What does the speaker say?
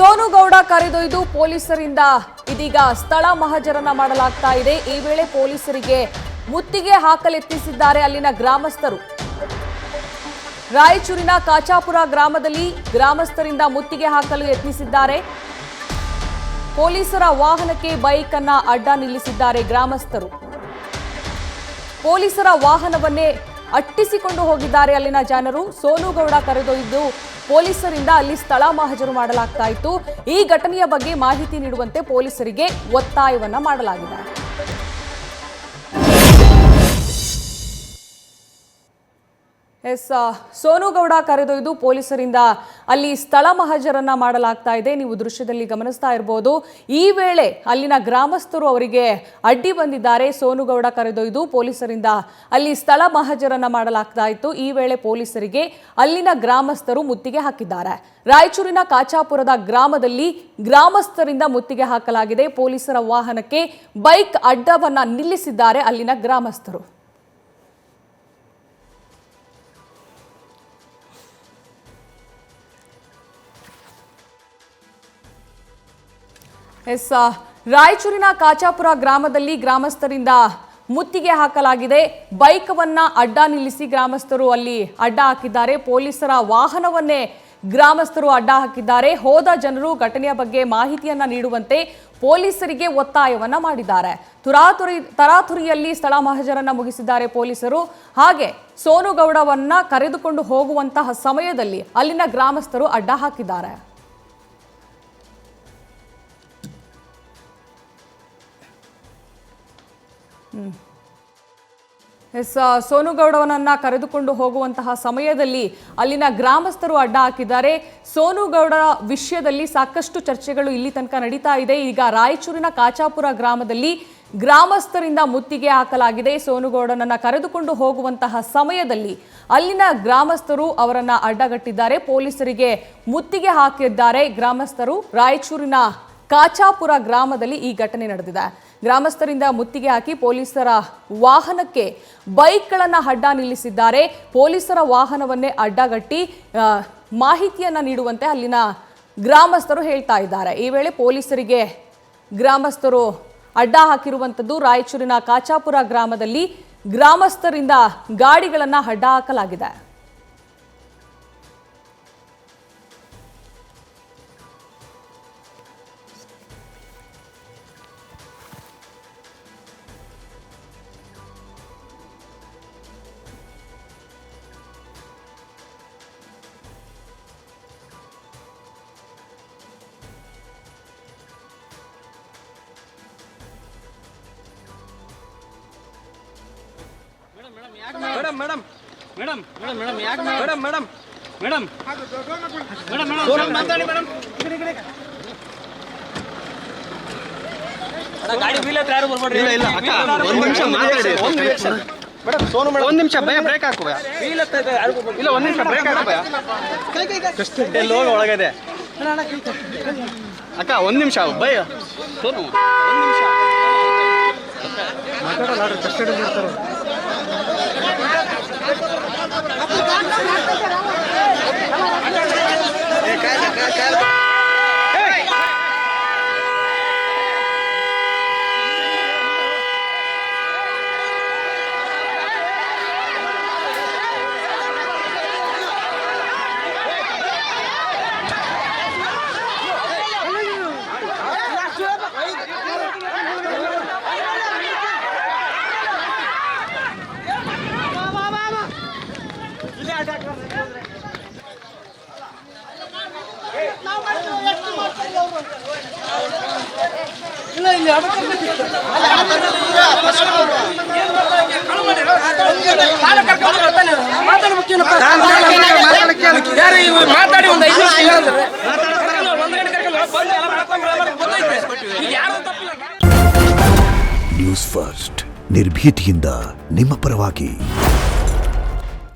ಸೋನು ಗೌಡ ಕರೆದೊಯ್ದು ಪೊಲೀಸರಿಂದ ಇದೀಗ ಸ್ಥಳ ಮಹಜರನ್ನ ಮಾಡಲಾಗ್ತಾ ಇದೆ. ಈ ವೇಳೆ ಪೊಲೀಸರಿಗೆ ಮುತ್ತಿಗೆ ಹಾಕಲೆತ್ತಿಸಿದ್ದಾರೆ ಅಲ್ಲಿನ ಗ್ರಾಮಸ್ಥರು. ರಾಯಚೂರಿನ ಕಾಚಾಪುರ ಗ್ರಾಮದಲ್ಲಿ ಗ್ರಾಮಸ್ಥರಿಂದ ಮುತ್ತಿಗೆ ಹಾಕಲು ಯತ್ನಿಸಿದ್ದಾರೆ. ಪೊಲೀಸರ ವಾಹನಕ್ಕೆ ಬೈಕ್ ಅನ್ನ ಅಡ್ಡ ನಿಲ್ಲಿಸಿದ್ದಾರೆ ಗ್ರಾಮಸ್ಥರು. ಪೊಲೀಸರ ವಾಹನವನ್ನೇ ಅಟ್ಟಿಸಿಕೊಂಡು ಹೋಗಿದ್ದಾರೆ ಅಲ್ಲಿನ ಜನರು. ಸೋನು ಗೌಡ ಕರೆದೊಯ್ದು ಪೊಲೀಸರಿಂದ ಅಲ್ಲಿ ಸ್ಥಳ ಮಹಜರು ಮಾಡಲಾಗ್ತಾ ಇತ್ತು. ಈ ಘಟನೆಯ ಬಗ್ಗೆ ಮಾಹಿತಿ ನೀಡುವಂತೆ ಪೊಲೀಸರಿಗೆ ಒತ್ತಾಯವನ್ನ ಮಾಡಲಾಗಿದೆ. ಸೋನು ಗೌಡ ಕರೆದೊಯ್ದು ಪೊಲೀಸರಿಂದ ಅಲ್ಲಿ ಸ್ಥಳ ಮಹಜರನ್ನ ಮಾಡಲಾಗ್ತಾ ಇದೆ. ನೀವು ದೃಶ್ಯದಲ್ಲಿ ಗಮನಿಸ್ತಾ ಇರಬಹುದು. ಈ ವೇಳೆ ಅಲ್ಲಿನ ಗ್ರಾಮಸ್ಥರು ಅವರಿಗೆ ಅಡ್ಡಿ ಬಂದಿದ್ದಾರೆ. ಸೋನು ಗೌಡ ಕರೆದೊಯ್ದು ಪೊಲೀಸರಿಂದ ಅಲ್ಲಿ ಸ್ಥಳ ಮಹಜರನ್ನ ಮಾಡಲಾಗ್ತಾ ಇತ್ತು. ಈ ವೇಳೆ ಪೊಲೀಸರಿಗೆ ಅಲ್ಲಿನ ಗ್ರಾಮಸ್ಥರು ಮುತ್ತಿಗೆ ಹಾಕಿದ್ದಾರೆ. ರಾಯಚೂರಿನ ಕಾಚಾಪುರದ ಗ್ರಾಮದಲ್ಲಿ ಗ್ರಾಮಸ್ಥರಿಂದ ಮುತ್ತಿಗೆ ಹಾಕಲಾಗಿದೆ. ಪೊಲೀಸರ ವಾಹನಕ್ಕೆ ಬೈಕ್ ಅಡ್ಡವನ್ನ ನಿಲ್ಲಿಸಿದ್ದಾರೆ ಅಲ್ಲಿನ ಗ್ರಾಮಸ್ಥರು. ರಾಯಚೂರಿನ ಕಾಚಾಪುರ ಗ್ರಾಮದಲ್ಲಿ ಗ್ರಾಮಸ್ಥರಿಂದ ಮುತ್ತಿಗೆ ಹಾಕಲಾಗಿದೆ. ಬೈಕವನ್ನ ಅಡ್ಡ ನಿಲ್ಲಿಸಿ ಗ್ರಾಮಸ್ಥರು ಅಲ್ಲಿ ಅಡ್ಡ ಹಾಕಿದ್ದಾರೆ. ಪೊಲೀಸರ ವಾಹನವನ್ನೇ ಗ್ರಾಮಸ್ಥರು ಅಡ್ಡ ಹಾಕಿದ್ದಾರೆ. ಹೋದ ಜನರು ಘಟನೆಯ ಬಗ್ಗೆ ಮಾಹಿತಿಯನ್ನ ನೀಡುವಂತೆ ಪೊಲೀಸರಿಗೆ ಒತ್ತಾಯವನ್ನ ಮಾಡಿದ್ದಾರೆ. ತರಾತುರಿಯಲ್ಲಿ ಸ್ಥಳ ಮಹಜರನ್ನ ಮುಗಿಸಿದ್ದಾರೆ ಪೊಲೀಸರು. ಹಾಗೆ ಸೋನು ಗೌಡವನ್ನ ಕರೆದುಕೊಂಡು ಹೋಗುವಂತಹ ಸಮಯದಲ್ಲಿ ಅಲ್ಲಿನ ಗ್ರಾಮಸ್ಥರು ಅಡ್ಡ ಹಾಕಿದ್ದಾರೆ. ಸೋನು ಗೌಡವನ್ನ ಕರೆದುಕೊಂಡು ಹೋಗುವಂತಹ ಸಮಯದಲ್ಲಿ ಅಲ್ಲಿನ ಗ್ರಾಮಸ್ಥರು ಅಡ್ಡ ಹಾಕಿದ್ದಾರೆ. ಸೋನು ಗೌಡ ವಿಷಯದಲ್ಲಿ ಸಾಕಷ್ಟು ಚರ್ಚೆಗಳು ಇಲ್ಲಿ ತನಕ ನಡೀತಾ ಇದೆ. ಈಗ ರಾಯಚೂರಿನ ಕಾಚಾಪುರ ಗ್ರಾಮದಲ್ಲಿ ಗ್ರಾಮಸ್ಥರಿಂದ ಮುತ್ತಿಗೆ ಹಾಕಲಾಗಿದೆ. ಸೋನು ಗೌಡನನ್ನ ಕರೆದುಕೊಂಡು ಹೋಗುವಂತಹ ಸಮಯದಲ್ಲಿ ಅಲ್ಲಿನ ಗ್ರಾಮಸ್ಥರು ಅವರನ್ನ ಅಡ್ಡಗಟ್ಟಿದ್ದಾರೆ. ಪೊಲೀಸರಿಗೆ ಮುತ್ತಿಗೆ ಹಾಕಿದ್ದಾರೆ ಗ್ರಾಮಸ್ಥರು. ರಾಯಚೂರಿನ ಕಾಚಾಪುರ ಗ್ರಾಮದಲ್ಲಿ ಈ ಘಟನೆ ನಡೆದಿದೆ. ಗ್ರಾಮಸ್ಥರಿಂದ ಮುತ್ತಿಗೆ ಹಾಕಿ ಪೊಲೀಸರ ವಾಹನಕ್ಕೆ ಬೈಕ್ಗಳನ್ನು ಅಡ್ಡ ನಿಲ್ಲಿಸಿದ್ದಾರೆ. ಪೊಲೀಸರ ವಾಹನವನ್ನೇ ಅಡ್ಡಗಟ್ಟಿ ಮಾಹಿತಿಯನ್ನ ನೀಡುವಂತೆ ಅಲ್ಲಿನ ಗ್ರಾಮಸ್ಥರು ಹೇಳ್ತಾ ಇದ್ದಾರೆ. ಈ ವೇಳೆ ಪೊಲೀಸರಿಗೆ ಗ್ರಾಮಸ್ಥರು ಅಡ್ಡ ಹಾಕಿರುವಂಥದ್ದು. ರಾಯಚೂರಿನ ಕಾಚಾಪುರ ಗ್ರಾಮದಲ್ಲಿ ಗ್ರಾಮಸ್ಥರಿಂದ ಗಾಡಿಗಳನ್ನು ಅಡ್ಡ ಹಾಕಲಾಗಿದೆ. Madam madam madam madam madam ಯಾಕೆ madam madam madam madam madam ಮಾತಾಡಿ ಮೇಡಮ್. ಗಾಡಿ ವೀಲ್ ಹತ್ರ ಯಾರು ಬರ್ಬೇಡ್ರಿ. ಇಲ್ಲ ಒಂದು ನಿಮಿಷ ಮಾತಾಡಿ. ಮೇಡಮ್ ಸೋನು ಮೇಡಮ್ ಒಂದು ನಿಮಿಷ ಭಯ ಬ್ರೇಕ್ ಹಾಕು. ವೀಲ್ ಹತ್ರ ಯಾರು ಬರ್ಬೇಡ್ರಿ. ಇಲ್ಲ ಒಂದು ನಿಮಿಷ ಬ್ರೇಕ್ ಹಾಕು. ಭಯ ಲೋಗ ಒಳಗಿದೆ ಅಕ್ಕ. ಒಂದು ನಿಮಿಷ ಭಯ ಸೋನು ಒಂದು ನಿಮಿಷ ಮಾತಾಡೋಣ. ಕಸ್ಟಡಿ ಮಾಡ್ತಾರೆ. ನ್ಯೂಸ್ ಫಸ್ಟ್ ನಿರ್ಭೀತಿಯಿಂದ ನಿಮ್ಮ ಪರವಾಗಿ.